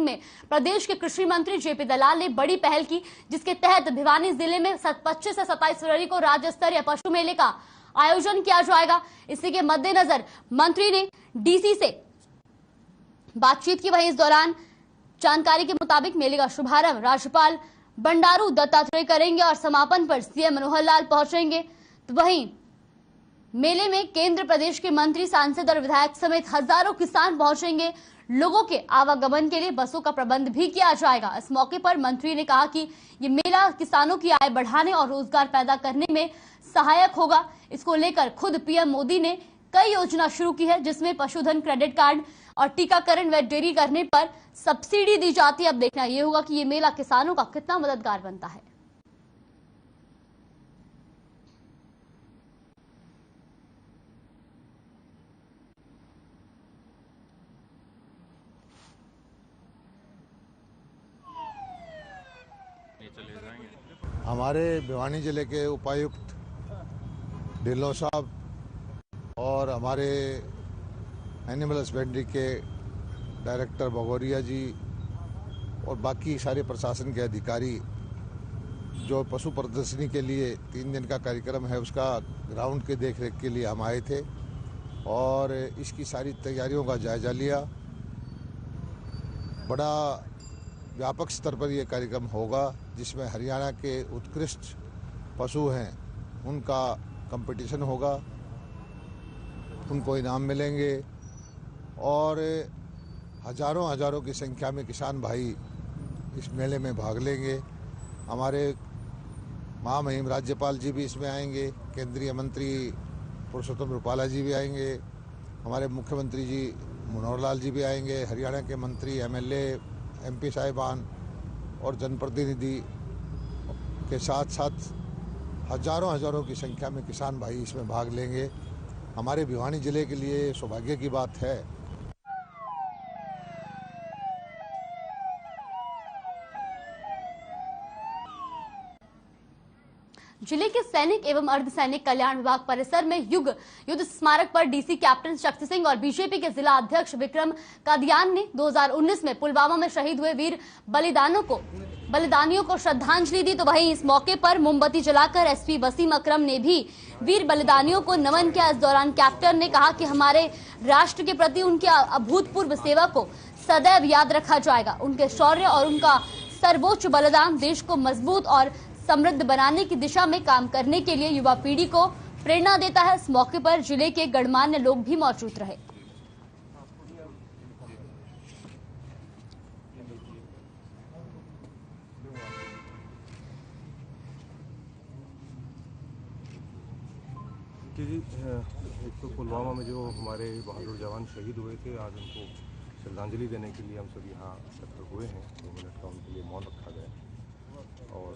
में प्रदेश के कृषि मंत्री जेपी दलाल ने बड़ी पहल की, जिसके तहत भिवानी जिले में 25 से 27 फरवरी को राज्य स्तरीय पशु मेले का आयोजन किया जाएगा। इसी के मद्देनजर मंत्री ने डीसी से बातचीत की। वहीं इस दौरान जानकारी के मुताबिक मेले का शुभारंभ राज्यपाल बंडारू दत्तात्रेय करेंगे और समापन पर सीएम मनोहर लाल पहुंचेंगे। तो वहीं मेले में केंद्र प्रदेश के मंत्री, सांसद और विधायक समेत हजारों किसान पहुंचेंगे। लोगों के आवागमन के लिए बसों का प्रबंध भी किया जाएगा। इस मौके पर मंत्री ने कहा कि ये मेला किसानों की आय बढ़ाने और रोजगार पैदा करने में सहायक होगा। इसको लेकर खुद पीएम मोदी ने कई योजना शुरू की है, जिसमें पशुधन क्रेडिट कार्ड और टीकाकरण व डेयरी करने पर सब्सिडी दी जाती है। अब देखना यह होगा कि ये मेला किसानों का कितना मददगार बनता है। हमारे भिवानी जिले के उपायुक्त ढिल्लों साहब और हमारे एनिमल हस्बेंड्री के डायरेक्टर भगोरिया जी और बाकी सारे प्रशासन के अधिकारी जो पशु प्रदर्शनी के लिए 3 दिन का कार्यक्रम है उसका ग्राउंड के देखरेख के लिए हम आए थे और इसकी सारी तैयारियों का जायजा लिया। बड़ा व्यापक स्तर पर यह कार्यक्रम होगा, जिसमें हरियाणा के उत्कृष्ट पशु हैं उनका कंपटीशन होगा, उनको इनाम मिलेंगे और हजारों की संख्या में किसान भाई इस मेले में भाग लेंगे। हमारे महामहिम राज्यपाल जी भी इसमें आएंगे, केंद्रीय मंत्री पुरुषोत्तम रूपाला जी भी आएंगे, हमारे मुख्यमंत्री जी मनोहर लाल जी भी आएंगे, हरियाणा के मंत्री, एमएलए, एमपी साहिबान और जनप्रतिनिधि के साथ साथ हजारों की संख्या में किसान भाई इसमें भाग लेंगे। हमारे भिवानी जिले के लिए सौभाग्य की बात है। जिले के सैनिक एवं अर्धसैनिक कल्याण विभाग परिसर में युद्ध स्मारक पर डीसी कैप्टन शक्ति सिंह और बीजेपी के जिला अध्यक्ष विक्रम कादियान ने 2019 में पुलवामा में शहीद हुए वीर बलिदानियों को श्रद्धांजलि दी। तो वहीं इस मौके पर मोमबत्ती जलाकर एसपी वसीम अकरम ने भी वीर बलिदानियों को नमन किया। इस दौरान कैप्टन ने कहा कि हमारे राष्ट्र के प्रति उनके अभूतपूर्व सेवा को सदैव याद रखा जाएगा। उनके शौर्य और उनका सर्वोच्च बलिदान देश को मजबूत और समृद्ध बनाने की दिशा में काम करने के लिए युवा पीढ़ी को प्रेरणा देता है। इस मौके पर जिले के गणमान्य लोग भी मौजूद रहे। एक तो पुलवामा में जो हमारे बहादुर जवान शहीद हुए थे, आज उनको श्रद्धांजलि देने के लिए हम सब यहाँ एकत्र हुए हैं। 2 मिनट का उनके लिए मौन रखा गया और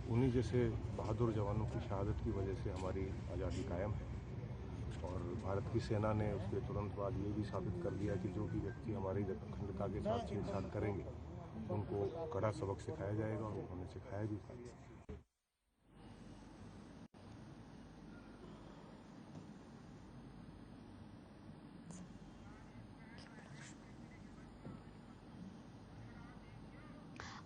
उन्हीं जैसे बहादुर जवानों की शहादत की वजह से हमारी आज़ादी कायम है। और भारत की सेना ने उसके तुरंत बाद ये भी साबित कर दिया कि जो भी व्यक्ति हमारी अखंडता के साथ छेड़छाड़ करेंगे उनको कड़ा सबक सिखाया जाएगा और उन्होंने सिखाया भी था।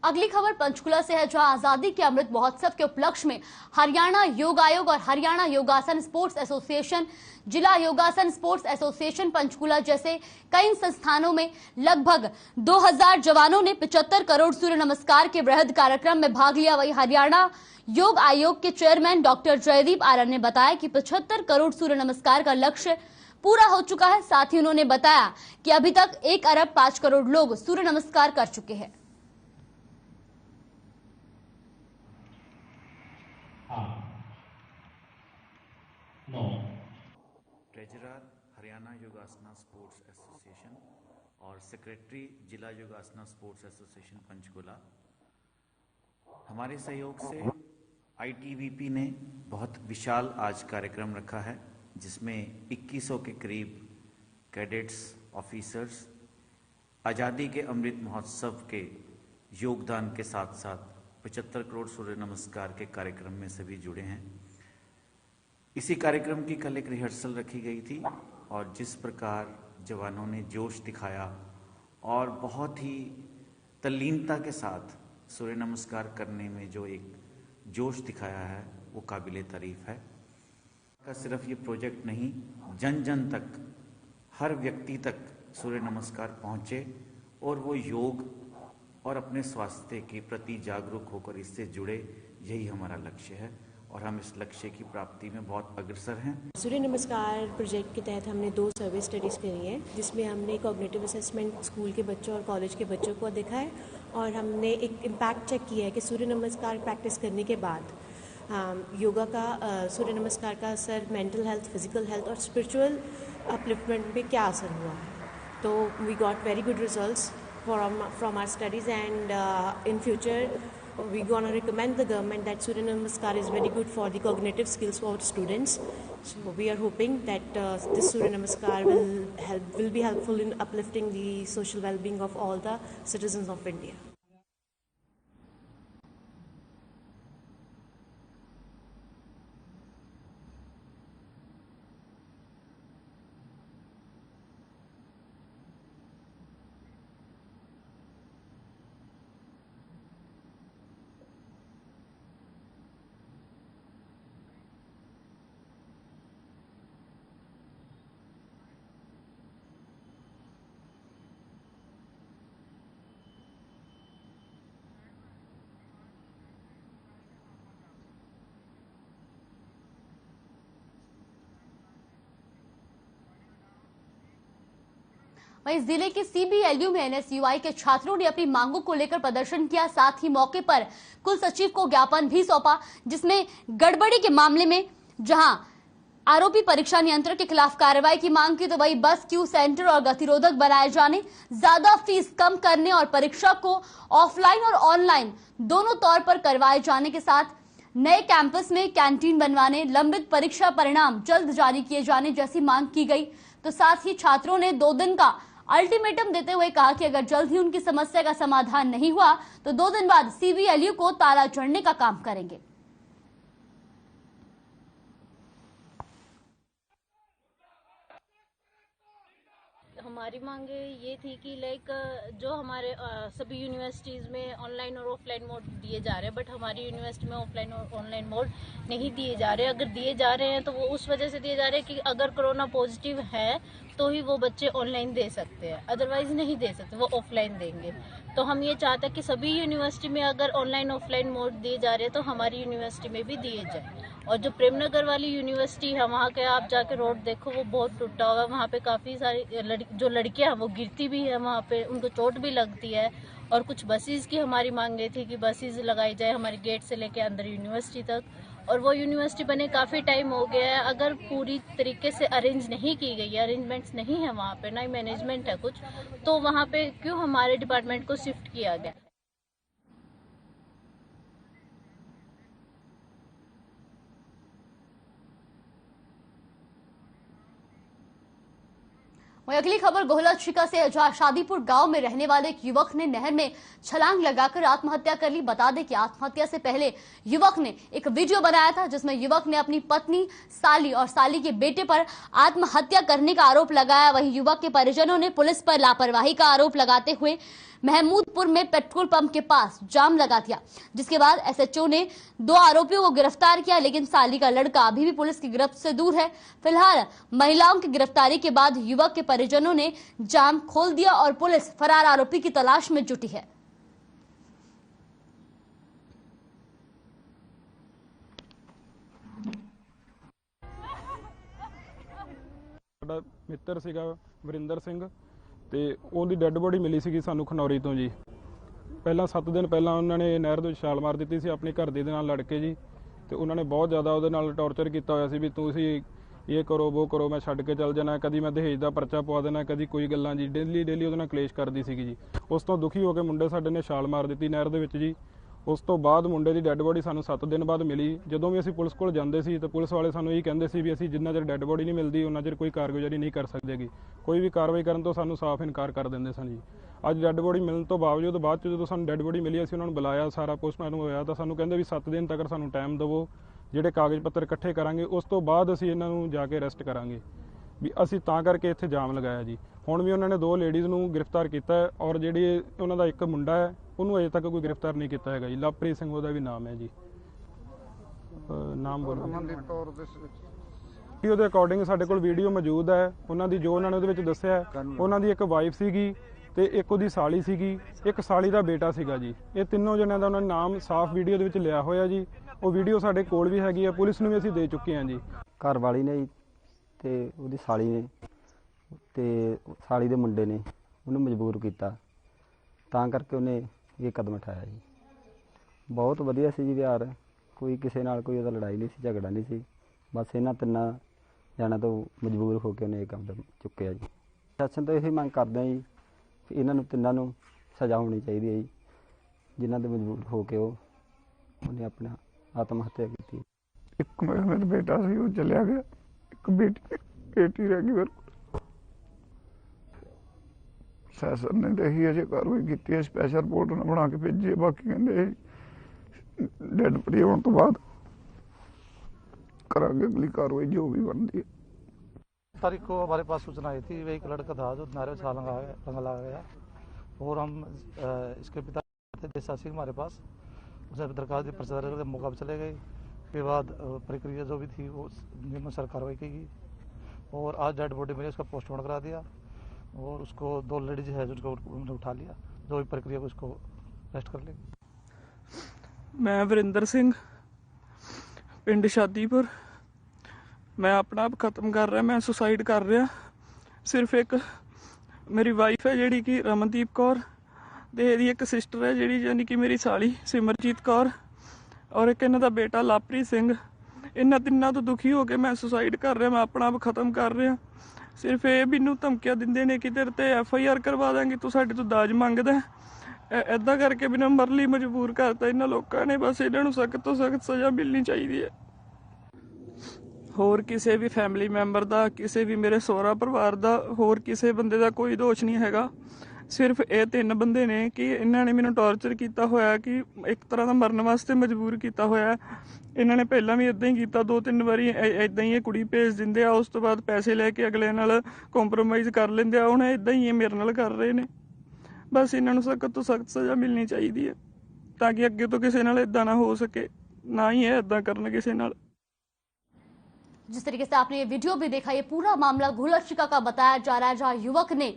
अगली खबर पंचकुला से है, जहां आजादी के अमृत महोत्सव के उपलक्ष्य में हरियाणा योग आयोग और हरियाणा योगासन स्पोर्ट्स एसोसिएशन, जिला योगासन स्पोर्ट्स एसोसिएशन पंचकुला जैसे कई संस्थानों में लगभग 2000 जवानों ने 75 करोड़ सूर्य नमस्कार के वृहद कार्यक्रम में भाग लिया। वहीं हरियाणा योग आयोग के चेयरमैन डॉक्टर जयदीप आर्यन ने बताया कि 75 करोड़ सूर्य नमस्कार का लक्ष्य पूरा हो चुका है। साथ ही उन्होंने बताया कि अभी तक 1 अरब 5 करोड़ लोग सूर्य नमस्कार कर चुके हैं। ट्रेजरर हरियाणा योगासना स्पोर्ट्स एसोसिएशन और सेक्रेटरी जिला योगासना स्पोर्ट्स एसोसिएशन पंचकुला, हमारे सहयोग से आईटीबीपी ने बहुत विशाल आज कार्यक्रम रखा है, जिसमें 2100 के करीब कैडेट्स, ऑफिसर्स आज़ादी के अमृत महोत्सव के योगदान के साथ साथ 75 करोड़ सूर्य नमस्कार के कार्यक्रम में सभी जुड़े हैं। इसी कार्यक्रम की कल एक रिहर्सल रखी गई थी और जिस प्रकार जवानों ने जोश दिखाया और बहुत ही तल्लीनता के साथ सूर्य नमस्कार करने में जो एक जोश दिखाया है वो काबिले तारीफ है। का सिर्फ ये प्रोजेक्ट नहीं, जन जन तक, हर व्यक्ति तक सूर्य नमस्कार पहुँचे और वो योग और अपने स्वास्थ्य के प्रति जागरूक होकर इससे जुड़े, यही हमारा लक्ष्य है और हम इस लक्ष्य की प्राप्ति में बहुत अग्रसर हैं। सूर्य नमस्कार प्रोजेक्ट के तहत हमने 2 सर्वे स्टडीज़ करी है, जिसमें हमने कॉग्निटिव असेसमेंट स्कूल के बच्चों और कॉलेज के बच्चों को देखा है और हमने एक इम्पैक्ट चेक किया है कि सूर्य नमस्कार प्रैक्टिस करने के बाद योगा का सूर्य नमस्कार का असर मेंटल हेल्थ, फिजिकल हेल्थ और स्पिरिचुअल अपलिफ्टमेंट पे क्या असर हुआ है। तो we got very good results from our studies, and in future we're going to recommend the government that Surya Namaskar is very good for the cognitive skills for students. So we are hoping that this Surya Namaskar will be helpful in uplifting the social well-being of all the citizens of India. वहीं जिले के CBLU में NSUI के छात्रों ने अपनी मांगों को लेकर प्रदर्शन किया। साथ ही मौके पर कुल सचिव को ज्ञापन भी सौंपा, जिसमें गड़बड़ी के मामले में जहां आरोपी परीक्षा नियंत्रक के खिलाफ कार्रवाई की मांग की, तो वही बस क्यू सेंटर और गतिरोधक बनाए जाने, ज्यादा फीस कम करने और परीक्षा को ऑफलाइन और ऑनलाइन दोनों तौर पर करवाए जाने के साथ नए कैंपस में कैंटीन बनवाने, लंबित परीक्षा परिणाम जल्द जारी किए जाने जैसी मांग की गई। तो साथ ही छात्रों ने 2 दिन का अल्टीमेटम देते हुए कहा कि अगर जल्द ही उनकी समस्या का समाधान नहीं हुआ तो 2 दिन बाद CBLU को ताला जड़ने का काम करेंगे। हमारी मांगे ये थी कि लाइक जो हमारे सभी यूनिवर्सिटीज़ में ऑनलाइन और ऑफलाइन मोड दिए जा रहे हैं, बट हमारी यूनिवर्सिटी में ऑफलाइन और ऑनलाइन मोड नहीं दिए जा रहे। अगर दिए जा रहे हैं तो वो उस वजह से दिए जा रहे हैं कि अगर कोरोना पॉजिटिव है तो ही वो बच्चे ऑनलाइन दे सकते हैं, अदरवाइज नहीं दे सकते, वो ऑफलाइन देंगे। तो हम ये चाहते हैं कि सभी यूनिवर्सिटी में अगर ऑनलाइन ऑफलाइन मोड दिए जा रहे हैं तो हमारी यूनिवर्सिटी में भी दिए जाए। और जो प्रेमनगर वाली यूनिवर्सिटी है, वहाँ के आप जाके रोड देखो, वो बहुत टूटा हुआ है। वहाँ पे काफ़ी सारी जो लड़कियाँ हैं वो गिरती भी है, वहाँ पे उनको चोट भी लगती है। और कुछ बसेस की हमारी मांगे थी कि बसेस लगाई जाए हमारे गेट से लेके अंदर यूनिवर्सिटी तक, और वो यूनिवर्सिटी बने काफ़ी टाइम हो गया है। अगर पूरी तरीके से अरेंज नहीं की गई है, अरेंजमेंट्स नहीं है वहाँ पे, ना ही मैनेजमेंट है कुछ, तो वहाँ पे क्यों हमारे डिपार्टमेंट को शिफ्ट किया गया। वहीं अगली खबर गोहला छिका से, जहां शादीपुर गांव में रहने वाले एक युवक ने नहर में छलांग लगाकर आत्महत्या कर ली। बता दें कि आत्महत्या से पहले युवक ने एक वीडियो बनाया था, जिसमें युवक ने अपनी पत्नी, साली और साली के बेटे पर आत्महत्या करने का आरोप लगाया। वहीं युवक के परिजनों ने पुलिस पर लापरवाही का आरोप लगाते हुए महमूदपुर में पेट्रोल पंप के पास जाम लगा दिया, जिसके बाद SHO ने 2 आरोपियों को गिरफ्तार किया, लेकिन साली का लड़का अभी भी पुलिस की गिरफ्त से दूर है। फिलहाल महिलाओं की गिरफ्तारी के बाद युवक के परिजनों ने जाम खोल दिया और पुलिस फरार आरोपी की तलाश में जुटी है। मित्र सीगा वरिंदर सिंह ਤੇ ਉਹਦੀ ਡੈੱਡ ਬੋਡੀ ਮਿਲੀ ਸੀਗੀ ਸਾਨੂੰ ਖਨੌਰੀ ਤੋਂ ਜੀ। ਪਹਿਲਾਂ 7 ਦਿਨ ਪਹਿਲਾਂ ਉਹਨਾਂ ਨੇ ਨਹਿਰ ਦੇ ਵਿੱਚ ਛਾਲ ਮਾਰ ਦਿੱਤੀ ਸੀ ਆਪਣੇ ਘਰ ਦੇ ਨਾਲ ਲੜ ਕੇ ਜੀ, ਤੇ ਉਹਨਾਂ ਨੇ ਬਹੁਤ ਜ਼ਿਆਦਾ ਉਹਦੇ ਨਾਲ ਟੌਰਚਰ ਕੀਤਾ ਹੋਇਆ ਸੀ ਵੀ ਤੁਸੀਂ ਇਹ ਕਰੋ ਉਹ ਕਰੋ, ਮੈਂ ਛੱਡ ਕੇ ਚੱਲ ਜਾਣਾ, ਕਦੀ ਮੈਂ ਦਹੇਜ ਦਾ ਪਰਚਾ ਪਵਾ ਦੇਣਾ, ਕਦੀ ਕੋਈ ਗੱਲਾਂ ਜੀ। ਡੇਲੀ ਉਹਦੇ ਨਾਲ ਕਲੇਸ਼ ਕਰਦੀ ਸੀਗੀ ਜੀ। ਉਸ ਤੋਂ ਦੁਖੀ ਹੋ ਕੇ ਮੁੰਡੇ ਸਾਡੇ ਨੇ ਛਾਲ ਮਾਰ ਦਿੱਤੀ ਨਹਿਰ ਦੇ ਵਿੱਚ ਜੀ। ਉਸ ਤੋਂ ਬਾਅਦ ਮੁੰਡੇ ਦੀ ਡੈੱਡ ਬੋਡੀ ਸਾਨੂੰ 7 ਦਿਨ ਬਾਅਦ ਮਿਲੀ। ਜਦੋਂ ਵੀ ਅਸੀਂ ਪੁਲਿਸ ਕੋਲ ਜਾਂਦੇ ਸੀ ਤਾਂ ਪੁਲਿਸ ਵਾਲੇ ਸਾਨੂੰ ਇਹ ਕਹਿੰਦੇ ਸੀ ਵੀ ਅਸੀਂ ਜਿੰਨਾ ਚਿਰ ਡੈੱਡ ਬੋਡੀ ਨਹੀਂ ਮਿਲਦੀ ਉਹਨਾਂ ਚਿਰ ਕੋਈ ਕਾਰਗੁਜ਼ਾਰੀ ਨਹੀਂ ਕਰ ਸਕਦੇਗੀ, ਕੋਈ ਵੀ ਕਾਰਵਾਈ ਕਰਨ ਤੋਂ ਸਾਨੂੰ ਸਾਫ਼ ਇਨਕਾਰ ਕਰ ਦਿੰਦੇ ਸਨ ਜੀ। ਅੱਜ ਡੈੱਡ ਬੋਡੀ ਮਿਲਣ ਤੋਂ ਬਾਵਜੂਦ ਬਾਅਦ 'ਚ ਜਦੋਂ ਸਾਨੂੰ ਡੈੱਡ ਬੋਡੀ ਮਿਲੀ, ਅਸੀਂ ਉਹਨਾਂ ਨੂੰ ਬੁਲਾਇਆ, ਸਾਰਾ ਪੋਸਟਮਾਰਟਮ ਹੋਇਆ, ਤਾਂ ਸਾਨੂੰ ਕਹਿੰਦੇ ਵੀ 7 ਦਿਨ ਤੱਕ ਸਾਨੂੰ ਟਾਈਮ ਦਿਵੋ, ਜਿਹੜੇ ਕਾਗਜ਼ ਪੱਤਰ ਇਕੱਠੇ ਕਰਾਂਗੇ, ਉਸ ਤੋਂ ਬਾਅਦ ਅਸੀਂ ਇਹਨਾਂ ਨੂੰ ਜਾ ਕੇ ਅਰੈਸਟ ਕਰਾਂਗੇ। ਵੀ ਅਸੀਂ ਤਾਂ ਕਰਕੇ ਇੱਥੇ ਜਾਮ ਲਗਾਇਆ ਜੀ। ਹੁਣ ਵੀ ਉਹਨਾਂ ਨੇ 2 ਲੇਡੀਜ਼ ਨੂੰ ਗ੍ਰਿਫਤਾਰ ਕੀਤਾ ਹੈ ਔਰ ਜਿਹੜੀ ਉਹਨਾਂ ਦਾ ਇੱਕ ਮੁੰਡਾ ਹੈ ਉਹਨੂੰ ਅਜੇ ਤੱਕ ਕੋਈ ਗ੍ਰਿਫਤਾਰ ਨਹੀਂ ਕੀਤਾ ਹੈਗਾ ਜੀ। ਲਵਪ੍ਰੀਤ ਸਿੰਘ ਉਹਦਾ ਵੀ ਨਾਮ ਹੈ ਜੀ। ਨਾਮ ਬੋਲੋ। ਉਹਦੇ ਅਕੋਰਡਿੰਗ ਸਾਡੇ ਕੋਲ ਵੀਡੀਓ ਮੌਜੂਦ ਹੈ ਉਹਨਾਂ ਦੀ, ਜੋ ਉਹਨਾਂ ਨੇ ਉਹਦੇ ਵਿੱਚ ਦੱਸਿਆ। ਉਹਨਾਂ ਦੀ ਇੱਕ ਵਾਈਫ ਸੀਗੀ ਤੇ ਇੱਕ ਉਹਦੀ ਸਾਲੀ ਸੀਗੀ, ਇੱਕ ਸਾਲੀ ਦਾ ਬੇਟਾ ਸੀਗਾ ਜੀ। ਇਹ ਤਿੰਨੋਂ ਜਣਿਆਂ ਦਾ ਉਹਨਾਂ ਨੇ ਨਾਮ ਸਾਫ਼ ਵੀਡੀਓ ਦੇ ਵਿੱਚ ਲਿਆ ਹੋਇਆ ਜੀ। ਉਹ ਵੀਡੀਓ ਸਾਡੇ ਕੋਲ ਵੀ ਹੈਗੀ ਆ, ਪੁਲਿਸ ਨੂੰ ਵੀ ਅਸੀਂ ਦੇ ਚੁੱਕੇ ਹਾਂ ਜੀ। ਘਰ ਵਾਲੀ ਨੇ ਤੇ ਉਹਦੀ ਸਾਲੀ ਨੇ ਤੇ ਸਾਲੀ ਦੇ ਮੁੰਡੇ ਨੇ ਉਹਨੂੰ ਮਜਬੂਰ ਕੀਤਾ, ਤਾਂ ਕਰਕੇ ਉਹਨੇ ਇਹ ਕਦਮ ਉਠਾਇਆ ਜੀ। ਬਹੁਤ ਵਧੀਆ ਸੀ ਜੀ ਵਿਹਾਰ, ਕੋਈ ਕਿਸੇ ਨਾਲ ਕੋਈ ਉਹਦਾ ਲੜਾਈ ਨਹੀਂ ਸੀ, ਝਗੜਾ ਨਹੀਂ ਸੀ। ਬਸ ਇਹਨਾਂ ਤਿੰਨਾਂ ਜਣਿਆਂ ਤੋਂ ਮਜਬੂਰ ਹੋ ਕੇ ਉਹਨੇ ਇਹ ਕਦਮ ਚੁੱਕਿਆ ਜੀ। ਪ੍ਰਸ਼ਾਸਨ ਤੋਂ ਇਹੀ ਮੰਗ ਕਰਦੇ ਹਾਂ ਜੀ ਕਿ ਇਹਨਾਂ ਨੂੰ ਤਿੰਨਾਂ ਨੂੰ ਸਜ਼ਾ ਹੋਣੀ ਚਾਹੀਦੀ ਹੈ ਜੀ, ਜਿਨ੍ਹਾਂ ਦੇ ਮਜਬੂਰ ਹੋ ਕੇ ਉਹਨੇ ਆਪਣਾ ਆਤਮ ਹੱਤਿਆ ਕੀਤੀ। ਇੱਕ ਮੇਰਾ ਬੇਟਾ ਸੀ, ਉਹ ਚਲਿਆ ਗਿਆ। ਇੱਕ ਬੇਟੀ ਰਹਿ ਗਈ ਮੇਰੇ ਕੋਲ। ਪ੍ਰਸ਼ਾਸਨ ਨੇ ਤਾਂ ਇਹੀ ਅਜੇ ਕਾਰਵਾਈ ਕੀਤੀ ਹੈ, ਸਪੈਸ਼ਲ ਰਿਪੋਰਟ ਬਣਾ ਕੇ ਭੇਜੀ ਹੈ। ਬਾਕੀ ਕਹਿੰਦੇ ਡੈਡ ਬੋਡੀ ਹੋਣ ਤੋਂ ਬਾਅਦ करांगे अगली कार्रवाई जो भी बनती है। तारीख को हमारे पास सूचना आई थी, वही एक लड़का था जो नारे में छाल लगा गया और हम इसके पिता थे जैसा सिंह हमारे पास, उसे दरखास्त दी, पर्चा दर्ज करके मौका पर चले गए। उसके बाद प्रक्रिया जो भी थी वो नियमानुसार कार्रवाई की गई और आज डेड बॉडी मिली, उसका पोस्टमार्टम करा दिया और उसको 2 लेडीज है जिनको उन्होंने उठा लिया, जो भी प्रक्रिया को उसको अरेस्ट कर लेंगे। मैं वरिंदर सिंह, पिंड शादीपुर। मैं अपना आप खत्म कर रहा, मैं सुसाइड कर रहा। सिर्फ एक मेरी वाइफ है जिहड़ी कि रमनदीप कौर, ते इहदी एक सिस्टर है जिहड़ी यानी कि मेरी साली सिमरजीत कौर, और एक इन्हां दा बेटा लवप्रीत सिंह। इन्हां तिन्नां तो दुखी हो के मैं सुसाइड कर रहा, मैं अपना आप खत्म कर रहा। सिर्फ ये मैनूं धमकियां दिंदे ने कि तेरे ते FIR करवा देंगे, तू साडे तो दाज मंगदा। इदां करके मैनूं मरन लई मजबूर करता इन्हां लोकां ने। बस इन्हां नूं सख्त तो सख्त सज़ा मिलनी चाहिदी है। होर किसी भी फैमिली मैंबर का, किसी भी मेरे सहुरा परिवार का, होर किसी बंदे का कोई दोष नहीं हैगा। सिर्फ ये 3 बंदे ने कि इन्होंने मैनूं टॉर्चर किया होया, कि एक तरह का मरन वास्ते मजबूर किया होया। इन्होंने पहला भी इदां ही किया, 2-3 बारी इदां ही कुड़ी भेज दिंदे आ, उस तो बाद पैसे लैके अगले नाल कॉम्प्रोमाइज़ कर लेंदे आ। हुण इदां ही मेरे नाल कर रहे हैं। बस इन्होंने सख्त तो सख्त सज़ा मिलनी चाहिए है, ताकि अगे तो किसी नाल इदां ना हो सके, ना ही है इदां करन किसी नाल। जिस तरीके से आपने ये वीडियो भी देखा, ये पूरा मामला घुलरशिका का बताया जा रहा है, जहां युवक ने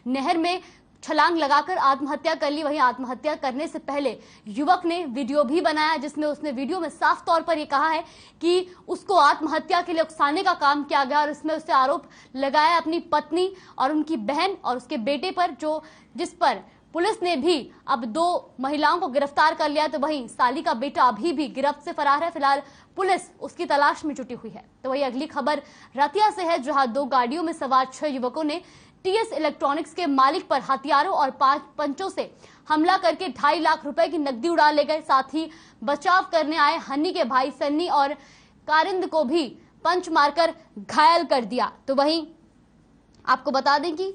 नहर में छलांग लगाकर आत्महत्या कर ली। वहीं आत्महत्या करने से पहले युवक ने वीडियो भी बनाया, जिसमें उसने वीडियो में साफ तौर पर यह कहा है कि उसको आत्महत्या के लिए उकसाने का काम किया गया, और इसमें उससे आरोप लगाया अपनी पत्नी और उनकी बहन और उसके बेटे पर, जिस पर पुलिस ने भी अब 2 महिलाओं को गिरफ्तार कर लिया। तो वहीं साली का बेटा अभी भी गिरफ्त से फरार है। फिलहाल पुलिस उसकी तलाश में जुटी हुई है। तो वही अगली खबर रतिया से है, जहां 2 गाड़ियों में सवार 6 युवकों ने TS इलेक्ट्रॉनिक्स के मालिक पर हथियारों और 5 पंचों से हमला करके 2.5 लाख रुपए की नकदी उड़ा ले गए। साथ ही बचाव करने आए हनी के भाई सन्नी और कारिंद को भी पंच मारकर घायल कर दिया। तो वहीं आपको बता दें कि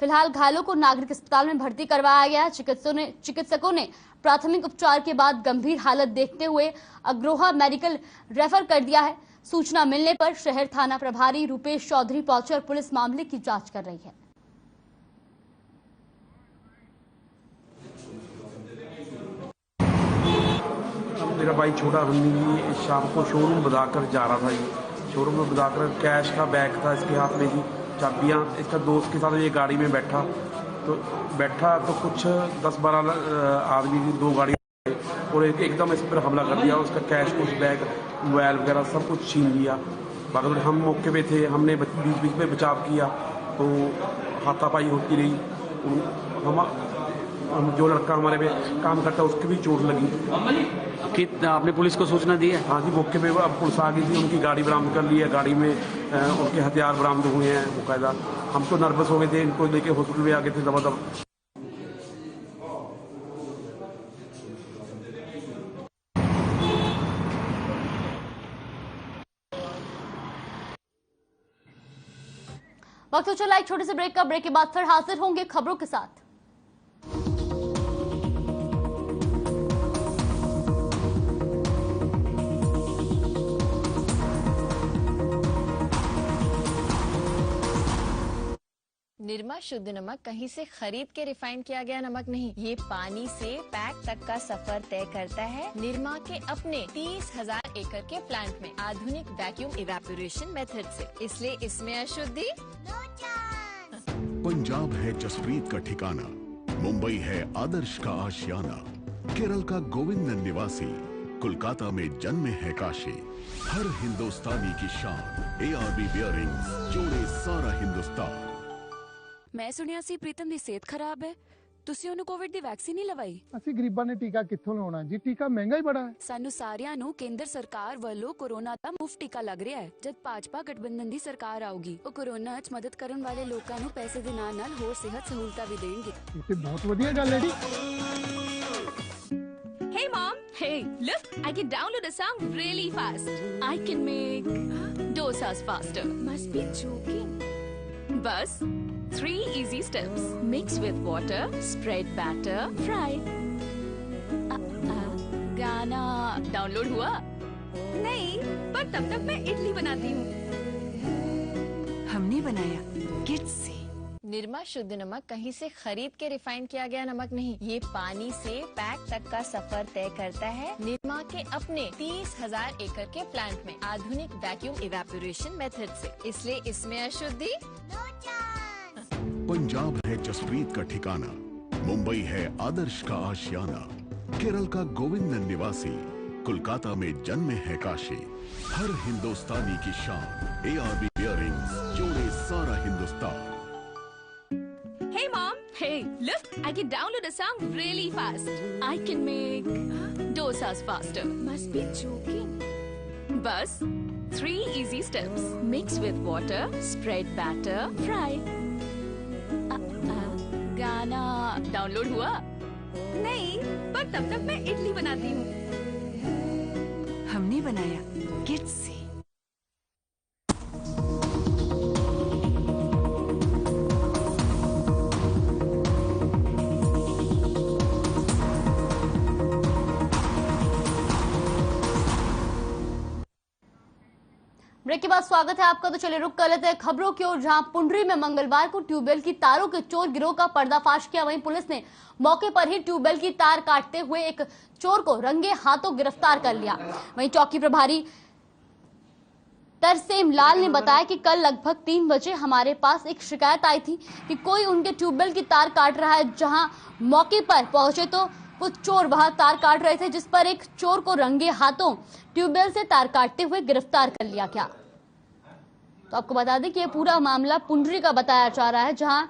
फिलहाल घायलों को नागरिक अस्पताल में भर्ती करवाया गया है। चिकित्सकों ने प्राथमिक उपचार के बाद गंभीर हालत देखते हुए अग्रोहा मेडिकल रेफर कर दिया है। सूचना मिलने पर शहर थाना प्रभारी रूपेश चौधरी पहुंचे और पुलिस मामले की जांच कर रही है। मेरा भाई छोटा रंदी शाम को शोरूम बदाकर जा रहा था जी। शोरूम में बदाकर कैश का बैग था इसके हाथ में जी, चाबियाँ। इसका दोस्त के साथ ये गाड़ी में बैठा तो कुछ 10-12 आदमी की 2 गाड़ी और एकदम इस पर हमला कर दिया। उसका कैश, कुछ बैग, मोबाइल वगैरह सब कुछ छीन लिया। बाकी हम मौके पे थे, हमने बीच में बचाव किया तो हाथापाई होती रही। हम जो लड़का हमारे पे काम करता है उसकी भी चोट लगी। कि आपने पुलिस को सूचना दी है? हाँ जी, मौके पे अब पुलिस आ गई थी, उनकी गाड़ी बरामद कर ली है। गाड़ी में उनके हथियार बरामद हुए हैं बाकायदा। हम तो नर्वस हो गए थे, इनको लेके हॉस्पिटल में आ गए थे दबा। वक्त हो चला एक छोटे से ब्रेक का। ब्रेक के बाद फिर हाजिर होंगे खबरों के साथ। निरमा शुद्ध नमक कहीं से खरीद के रिफाइन किया गया नमक नहीं, ये पानी से पैक तक का सफर तय करता है निरमा के अपने 30,000 एकड़ के प्लांट में आधुनिक वैक्यूम इवेपोरेशन मेथड से, इसलिए इसमें अशुद्धि। पंजाब है जसप्रीत का ठिकाना, मुंबई है आदर्श का आशियाना, केरल का गोविंदन निवासी, कोलकाता में जन्मे है काशी। हर हिंदुस्तानी की शान ARB बियरिंग्स जोड़े सारा हिंदुस्तान। मैं सुनिया सी प्रीतम दी सेहत खराब है, ਤੁਸੀਂ ਉਹਨੂੰ ਕੋਵਿਡ ਦੀ ਵੈਕਸੀਨ ਨਹੀਂ ਲਵਾਈ। ਅਸੀਂ ਗਰੀਬਾਂ ਨੇ ਟੀਕਾ ਕਿੱਥੋਂ ਲਵਾਉਣਾ ਜੀ, ਟੀਕਾ ਮਹਿੰਗਾ ਹੀ ਬੜਾ ਹੈ। ਸਾਨੂੰ ਸਾਰਿਆਂ ਨੂੰ ਕੇਂਦਰ ਸਰਕਾਰ ਵੱਲੋਂ ਕੋਰੋਨਾ ਦਾ ਮੁਫਤ ਟੀਕਾ ਲੱਗ ਰਿਹਾ ਹੈ। ਜਦ ਭਾਜਪਾ ਗਠਬੰਧਨ ਦੀ ਸਰਕਾਰ ਆਊਗੀ, ਉਹ ਕੋਰੋਨਾ 'ਚ ਮਦਦ ਕਰਨ ਵਾਲੇ ਲੋਕਾਂ ਨੂੰ ਪੈਸੇ ਦੇ ਨਾਲ-ਨਾਲ ਹੋਰ ਸਿਹਤ ਸਹੂਲਤਾਂ ਵੀ ਦੇਣਗੇ। ਇਹ ਤੇ ਬਹੁਤ ਵਧੀਆ ਗੱਲ ਹੈ ਜੀ। Hey mom, hey, look, I can download a song really fast. I can make dosas faster. Must be joking. Bus 3 easy steps. Mix with water, spread batter, fry. गाना डाउनलोड हुआ? नहीं, पर तब तक मैं इडली बनाती हूँ। हमने बनाया किड्स से। निरमा शुद्ध नमक कहीं से खरीद के रिफाइन किया गया नमक नहीं, ये पानी से पैक तक का सफर तय करता है निरमा के अपने 30,000 एकड़ के प्लांट में आधुनिक वैक्यूम इवेपोरेशन मेथड से, इसलिए इसमें अशुद्धि। पंजाब है जसप्रीत का ठिकाना, मुंबई है आदर्श का आशियाना, केरल का गोविंदन निवासी, कोलकाता में जन्मे है काशी। हर हिंदुस्तानी की शान ARB बियरिंग्स जोड़े सारा Hindustan. Hey mom, hey, look, I can download a song really fast. I can make dosas faster. Must be joking. Bus 3 easy steps. Mix with water, spread batter, fry. गाना डाउनलोड हुआ? नहीं, पर तब तक मैं इडली बनाती हूँ। हमने बनाया किड्स से। ब्रेक के बाद स्वागत है आपका। तो चलिए रुक कर लेते हैं खबरों की ओर, जहां पुंडरी में मंगलवार को ट्यूबवेल की तारों के चोर गिरोह का पर्दाफाश किया। वहीं पुलिस ने मौके पर ही ट्यूबवेल की तार काटते हुए एक चोर को रंगे हाथों गिरफ्तार कर लिया। वहीं चौकी प्रभारी तरसेम लाल ने बताया कि कल लगभग 3 बजे हमारे पास एक शिकायत आई थी कि कोई उनके ट्यूबवेल की तार काट रहा है। जहां मौके पर पहुंचे तो कुछ चोर वहां तार काट रहे थे, जिस पर एक चोर को रंगे हाथों ट्यूबवेल से तार काटते हुए गिरफ्तार कर लिया गया। तो आपको बता दें कि यह पूरा मामला पुंडरी का बताया जा रहा है, जहां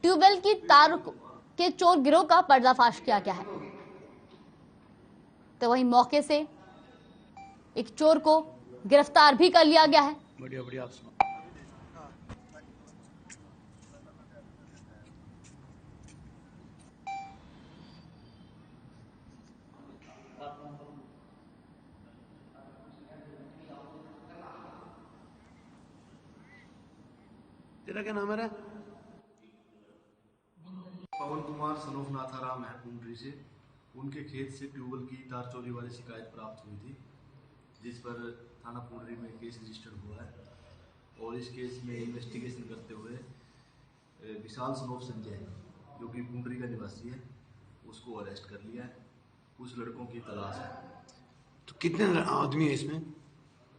ट्यूबवेल की तार के चोर गिरोह का पर्दाफाश किया गया है। तो वहीं मौके से एक चोर को गिरफ्तार भी कर लिया गया है। बढ़िया बढ़िया। तेरा क्या नाम है? पवन कुमार सनोफ नाथाराम है पुंडरी से। उनके खेत से ट्यूबवेल की तार चोरी वाली शिकायत प्राप्त हुई थी, जिस पर थाना पुंडरी में केस रजिस्टर्ड हुआ है। और इस केस में इन्वेस्टिगेशन करते हुए विशाल सनोफ संजय, जो कि पुंडरी का निवासी है, उसको अरेस्ट कर लिया है। कुछ लड़कों की तलाश है। तो कितने आदमी है इसमें?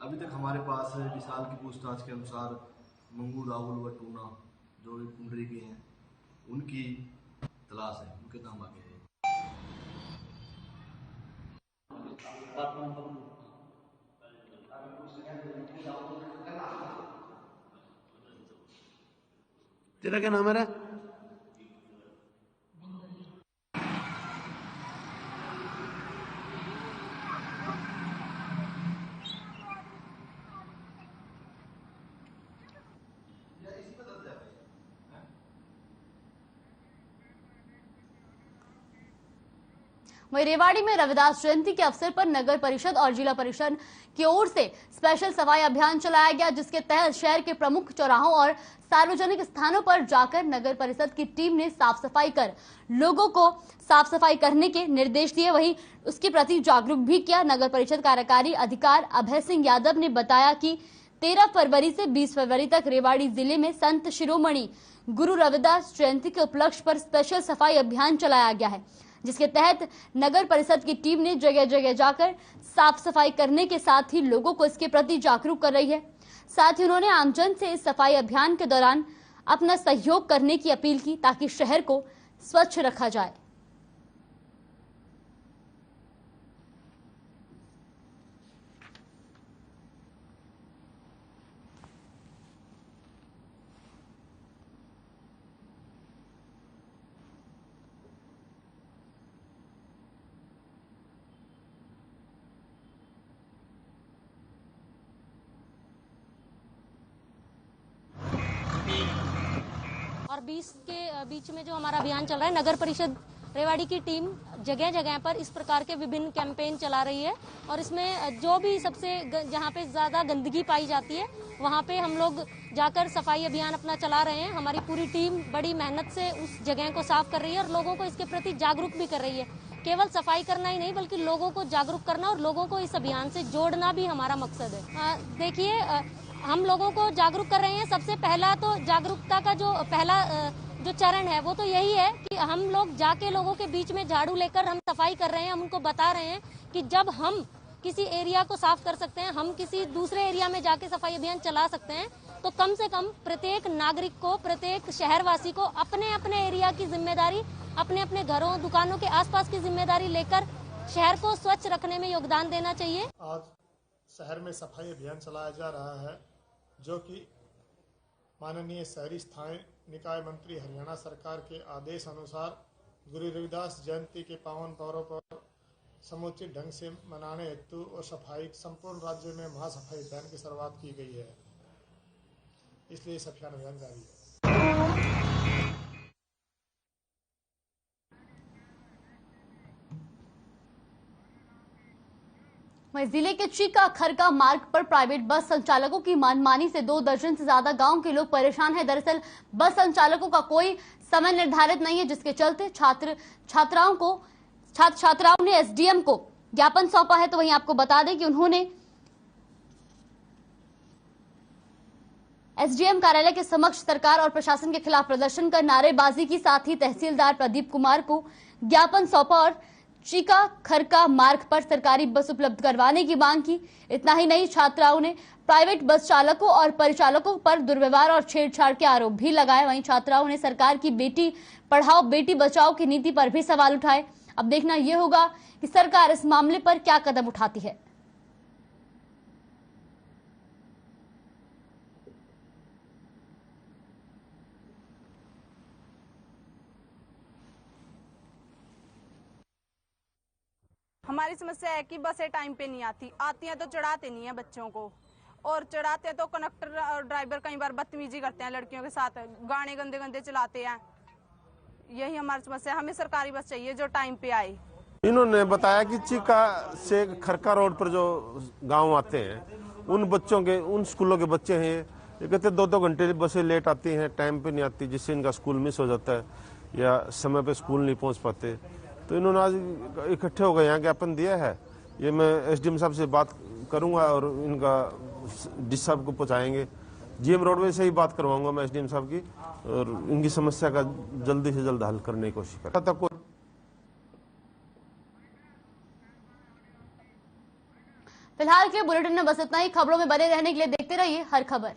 अभी तक हमारे पास विशाल की पूछताछ के अनुसार मंगू, राहुल व टूना, जो भी पुंडरी के हैं, उनकी तलाश है। उनके नाम आगे है। तेरा क्या नाम है? वहीं रेवाड़ी में रविदास जयंती के अवसर पर नगर परिषद और जिला परिषद की ओर से स्पेशल सफाई अभियान चलाया गया, जिसके तहत शहर के प्रमुख चौराहों और सार्वजनिक स्थानों पर जाकर नगर परिषद की टीम ने साफ सफाई कर लोगों को साफ सफाई करने के निर्देश दिए। वहीं उसके प्रति जागरूक भी किया। नगर परिषद कार्यकारी अधिकारी अभय सिंह यादव ने बताया कि 13 फरवरी से 20 फरवरी तक रेवाड़ी जिले में संत शिरोमणि गुरु रविदास जयंती के उपलक्ष्य पर स्पेशल सफाई अभियान चलाया गया है, जिसके तहत नगर परिषद की टीम ने जगह जगह जाकर साफ सफाई करने के साथ ही लोगों को इसके प्रति जागरूक कर रही है। साथ ही उन्होंने आमजन से इस सफाई अभियान के दौरान अपना सहयोग करने की अपील की ताकि शहर को स्वच्छ रखा जाए। और 20 के बीच में जो हमारा अभियान चल रहा है, नगर परिषद रेवाड़ी की टीम जगह जगह पर इस प्रकार के विभिन्न कैंपेन चला रही है और इसमें जो भी सबसे जहाँ पे ज्यादा गंदगी पाई जाती है वहाँ पे हम लोग जाकर सफाई अभियान अपना चला रहे हैं। हमारी पूरी टीम बड़ी मेहनत से उस जगह को साफ कर रही है और लोगों को इसके प्रति जागरूक भी कर रही है। केवल सफाई करना ही नहीं बल्कि लोगों को जागरूक करना और लोगों को इस अभियान से जोड़ना भी हमारा मकसद है। देखिए, हम लोगों को जागरूक कर रहे हैं। सबसे पहला तो जागरूकता का जो पहला जो चरण है वो तो यही है कि हम लोग जाके लोगों के बीच में झाड़ू लेकर हम सफाई कर रहे हैं। हम उनको बता रहे हैं कि जब हम किसी एरिया को साफ कर सकते हैं, हम किसी दूसरे एरिया में जाके सफाई अभियान चला सकते हैं, तो कम से कम प्रत्येक नागरिक को, प्रत्येक शहरवासी को अपने अपने एरिया की जिम्मेदारी, अपने अपने घरों दुकानों के आसपास की जिम्मेदारी लेकर शहर को स्वच्छ रखने में योगदान देना चाहिए। आज शहर में सफाई अभियान चलाया जा रहा है, जो कि माननीय शहरी स्थानीय निकाय मंत्री हरियाणा सरकार के आदेश अनुसार गुरु रविदास जयंती के पावन पर्व पर समुचित ढंग से मनाने हेतु और सफाई संपूर्ण राज्य में महासफाई अभियान की शुरुआत की गई है। इसलिए सफाई अभियान जारी है। वहीं जिले के चीका खरका मार्ग पर प्राइवेट बस संचालकों की मनमानी से 2 दर्जन से ज्यादा गांव के लोग परेशान हैं। दरअसल बस संचालकों का कोई समय निर्धारित नहीं है, जिसके चलते छात्राओं ने एसडीएम को ज्ञापन सौंपा है। तो वहीं आपको बता दें कि उन्होंने एसडीएम कार्यालय के समक्ष सरकार और प्रशासन के खिलाफ प्रदर्शन कर नारेबाजी की, साथ ही तहसीलदार प्रदीप कुमार को ज्ञापन सौंपा और चीका खरका मार्ग पर सरकारी बस उपलब्ध करवाने की मांग की। इतना ही नहीं, छात्राओं ने प्राइवेट बस चालकों और परिचालकों पर दुर्व्यवहार और छेड़छाड़ के आरोप भी लगाए। वहीं छात्राओं ने सरकार की बेटी पढ़ाओ बेटी बचाओ की नीति पर भी सवाल उठाए। अब देखना यह होगा कि सरकार इस मामले पर क्या कदम उठाती है। हमारी समस्या है कि बसें टाइम पे नहीं आती हैं तो चढ़ाते नहीं है बच्चों को, और चढ़ाते हैं तो कंडक्टर और ड्राइवर कई बार बदतमीजी करते हैं लड़कियों के साथ, गाने गंदे गंदे चलाते हैं। यही हमारी समस्या है। हमें सरकारी बस चाहिए जो टाइम पे आए। इन्होंने बताया कि चीका से खरका रोड पर जो गांव आते हैं उन बच्चों के, उन स्कूलों के बच्चे हैं, ये कहते 2-2 घंटे बसें लेट आती हैं, टाइम पे नहीं आती, जिससे इनका स्कूल मिस हो जाता है या समय पे स्कूल नहीं पहुंच पाते। तो इन्होंने आज इकट्ठे हो गए, यहाँ ज्ञापन दिया है। ये मैं एसडीएम साहब से बात करूंगा और इनका डी साहब को पहुंचाएंगे। जीएम रोडवेज से ही बात करवाऊंगा मैं एसडीएम साहब की, और इनकी समस्या का जल्दी से जल्द हल करने की कोशिश करें। फिलहाल के बुलेटिन में बस इतना ही। खबरों में बने रहने के लिए देखते रहिए हर खबर।